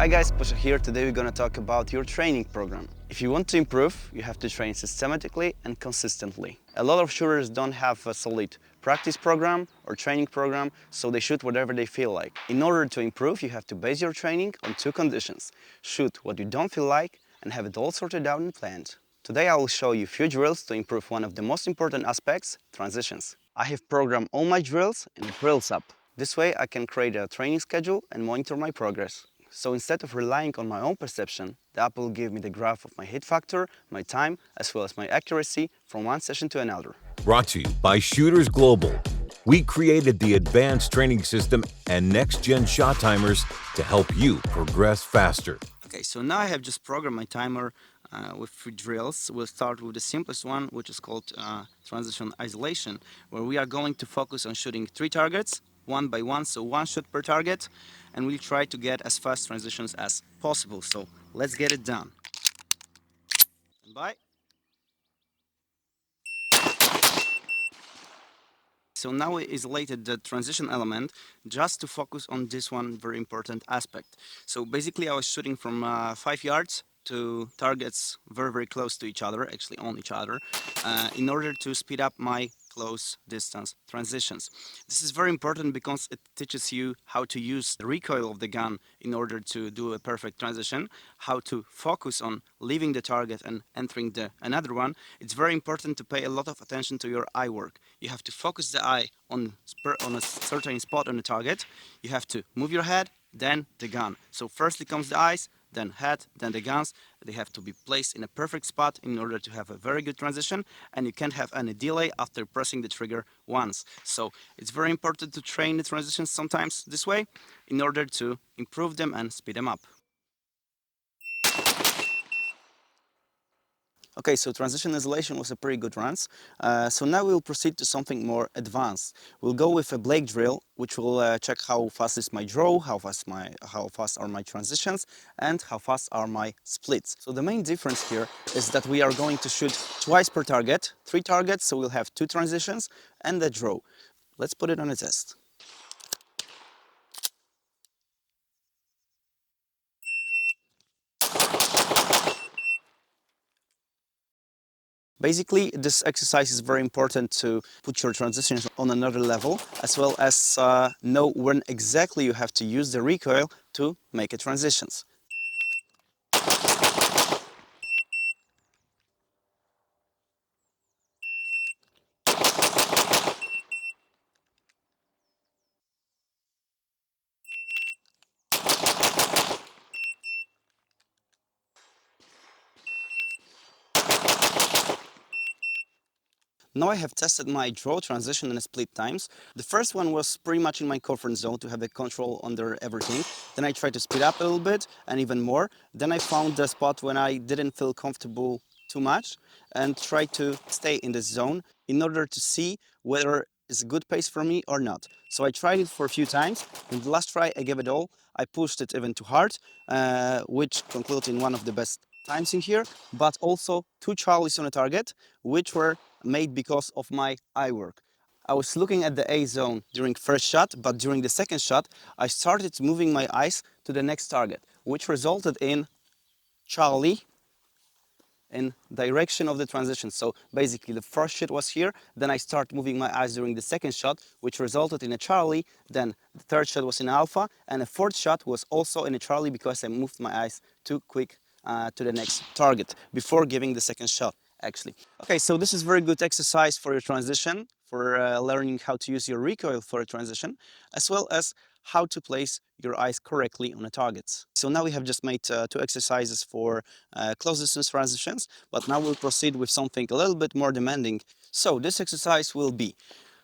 guys, Pasha here. Today we're gonna talk about your training program. If you want to improve, you have to train systematically and consistently. A lot of shooters don't have a solid practice program or training program, so they shoot whatever they feel like. In order to improve, you have to base your training on two conditions. Shoot what you don't feel like and have it all sorted out and planned. Today I will show you a few drills to improve one of the most important aspects, transitions. I have programmed all my drills in the Drills app. This way I can create a training schedule and monitor my progress. So instead of relying on my own perception, the app will give me the graph of my hit factor, my time, as well as my accuracy from one session to another. Brought to you by Shooters Global. We created the advanced training system and next-gen shot timers to help you progress faster. Okay, so now I have just programmed my timer with 3 drills. We'll start with the simplest one, which is called transition isolation, where we are going to focus on shooting 3 targets, one by one, so 1 shot per target, and we'll try to get as fast transitions as possible. So let's get it done. Stand by. So now we isolated the transition element just to focus on this one very important aspect. So basically I was shooting from 5 yards to targets very close to each other, actually on each other, in order to speed up my close distance transitions. This is very important because it teaches you how to use the recoil of the gun in order to do a perfect transition, how to focus on leaving the target and entering another one. It's very important to pay a lot of attention to your eye work. You have to focus the eye on a certain spot on the target. You have to move your head, then the gun. So firstly comes the eyes, then head, then the guns. They have to be placed in a perfect spot in order to have a very good transition, and you can't have any delay after pressing the trigger once. So it's very important to train the transitions sometimes this way in order to improve them and speed them up. Okay, so transition isolation was a pretty good run. So now we'll proceed to something more advanced. We'll go with a Blake drill, which will check how fast is my draw, how fast are my transitions, and how fast are my splits. So the main difference here is that we are going to shoot twice per target, 3 targets, so we'll have 2 transitions and a draw. Let's put it on a test. Basically, this exercise is very important to put your transitions on another level, as well as know when exactly you have to use the recoil to make a transitions. Now I have tested my draw, transition and split times. The first one was pretty much in my comfort zone to have a control under everything. Then I tried to speed up a little bit and even more. Then I found the spot when I didn't feel comfortable too much and tried to stay in this zone in order to see whether it's a good pace for me or not. So I tried it for a few times. In the last try I gave it all. I pushed it even too hard, which concluded in one of the best times in here, but also 2 Charlies on a target, which were made because of my eye work. I was looking at the A zone during first shot, but during the second shot, I started moving my eyes to the next target, which resulted in Charlie in direction of the transition. So basically the first shot was here, then I start moving my eyes during the second shot, which resulted in a Charlie, then the third shot was in Alpha, and the fourth shot was also in a Charlie because I moved my eyes too quick to the next target before giving the second shot, actually. Okay, so this is very good exercise for your transition, for learning how to use your recoil for a transition, as well as how to place your eyes correctly on the targets. So now we have just made 2 exercises for close distance transitions, but now we'll proceed with something a little bit more demanding. So this exercise will be,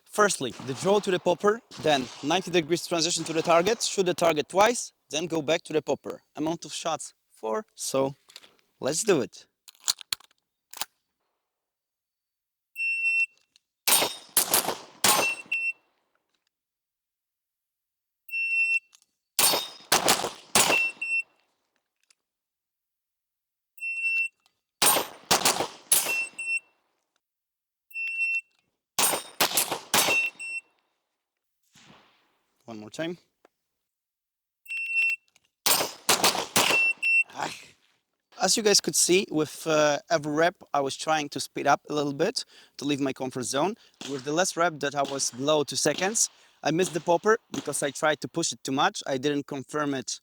firstly, the draw to the popper, then 90 degrees transition to the target, shoot the target twice, then go back to the popper. Amount of shots, 4, so let's do it. One more time. As you guys could see, with every rep, I was trying to speed up a little bit to leave my comfort zone. With the last rep that I was below 2 seconds, I missed the popper because I tried to push it too much. I didn't confirm it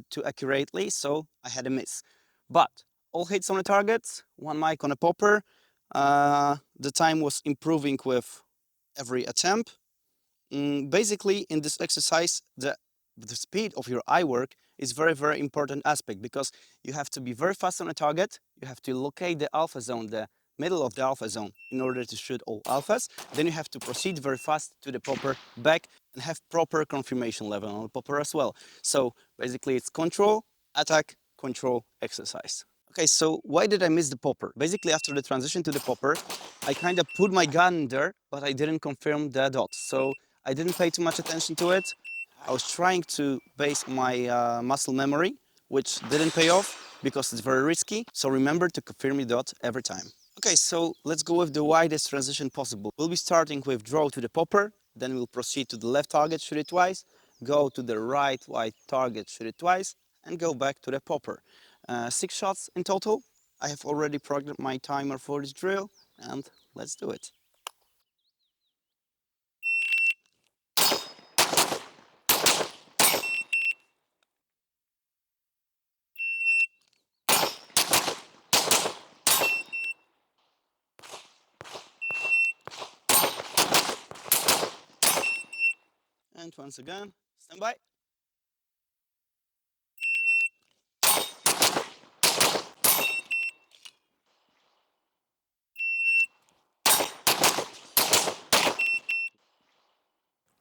too accurately, so I had a miss. But all hits on the target, one mic on a popper. The time was improving with every attempt. Basically, in this exercise, the speed of your eye work is very important aspect because you have to be very fast on a target. You have to locate the alpha zone, the middle of the alpha zone, in order to shoot all alphas. Then you have to proceed very fast to the popper back and have proper confirmation level on the popper as well. So basically, it's control, attack, control, exercise. Okay, so why did I miss the popper? Basically, after the transition to the popper, I kind of put my gun there, but I didn't confirm the dots. So I didn't pay too much attention to it. I was trying to base my muscle memory, which didn't pay off because it's very risky. So remember to confirm your dot every time. Okay, so let's go with the widest transition possible. We'll be starting with draw to the popper, then we'll proceed to the left target, shoot it twice, go to the right wide target, shoot it twice, and go back to the popper. 6 shots in total. I have already programmed my timer for this drill, and let's do it. And once again, stand by.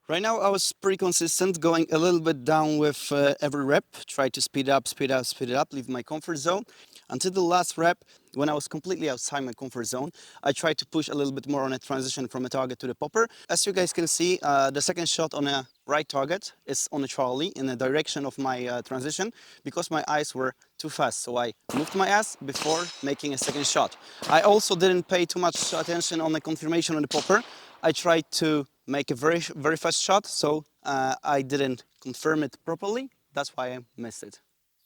Right now I was pretty consistent, going a little bit down with every rep, try to speed up, speed up, speed it up, leave my comfort zone. Until the last rep, when I was completely outside my comfort zone, I tried to push a little bit more on a transition from a target to the popper. As you guys can see, the second shot on a right target is on a Charlie in the direction of my transition because my eyes were too fast. So I moved my ass before making a second shot. I also didn't pay too much attention on the confirmation on the popper. I tried to make a very fast shot, so I didn't confirm it properly. That's why I missed it.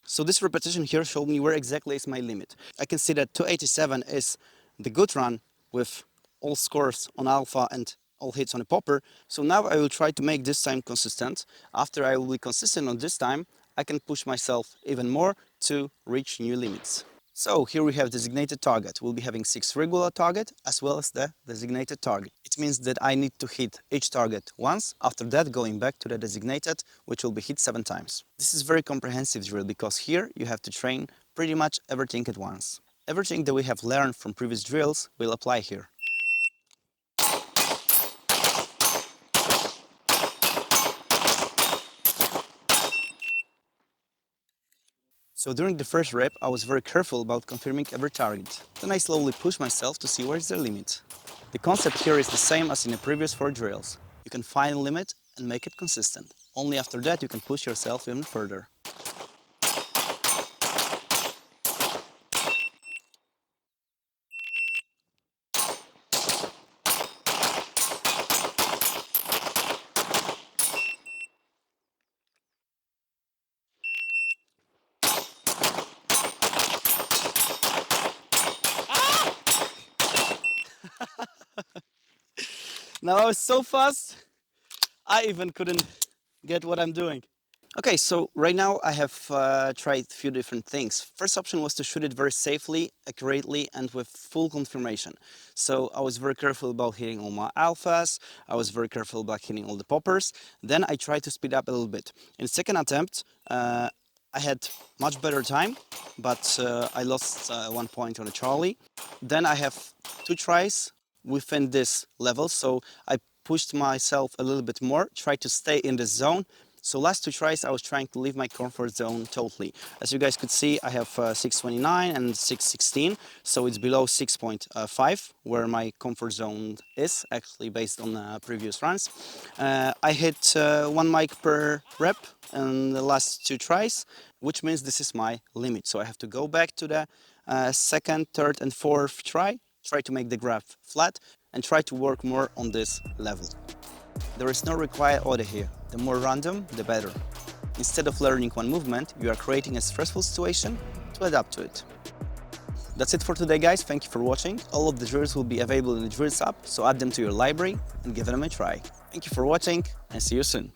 So this repetition here showed me where exactly is my limit. I can see that 287 is the good run with all scores on alpha and all hits on the popper. So now I will try to make this time consistent. After I will be consistent on this time, I can push myself even more to reach new limits. So here we have designated target. We'll be having 6 regular target as well as the designated target. It means that I need to hit each target once, after that going back to the designated, which will be hit 7 times. This is very comprehensive drill because here you have to train pretty much everything at once. Everything that we have learned from previous drills will apply here. So during the first rep, I was very careful about confirming every target. Then I slowly pushed myself to see where is the limit. The concept here is the same as in the previous 4 drills. You can find a limit and make it consistent. Only after that you can push yourself even further. Now I was so fast, I even couldn't get what I'm doing. Okay, so right now I have tried a few different things. First option was to shoot it very safely, accurately, and with full confirmation. So I was very careful about hitting all my alphas, I was very careful about hitting all the poppers. Then I tried to speed up a little bit. In second attempt, I had much better time, but I lost 1 point on a Charlie. Then I have 2 tries within this level, so I pushed myself a little bit more, tried to stay in the zone. So last 2 tries I was trying to leave my comfort zone totally. As you guys could see, I have 629 and 616, so it's below 6.5 where my comfort zone is, actually based on previous runs. I hit 1 mic per rep in the last 2 tries, which means this is my limit. So I have to go back to the second, third and fourth try to make the graph flat and try to work more on this level. There is no required order here. The more random, the better. Instead of learning one movement, you are creating a stressful situation to adapt to it. That's it for today, guys. Thank you for watching. All of the drills will be available in the drills app, so add them to your library and give them a try. Thank you for watching and see you soon.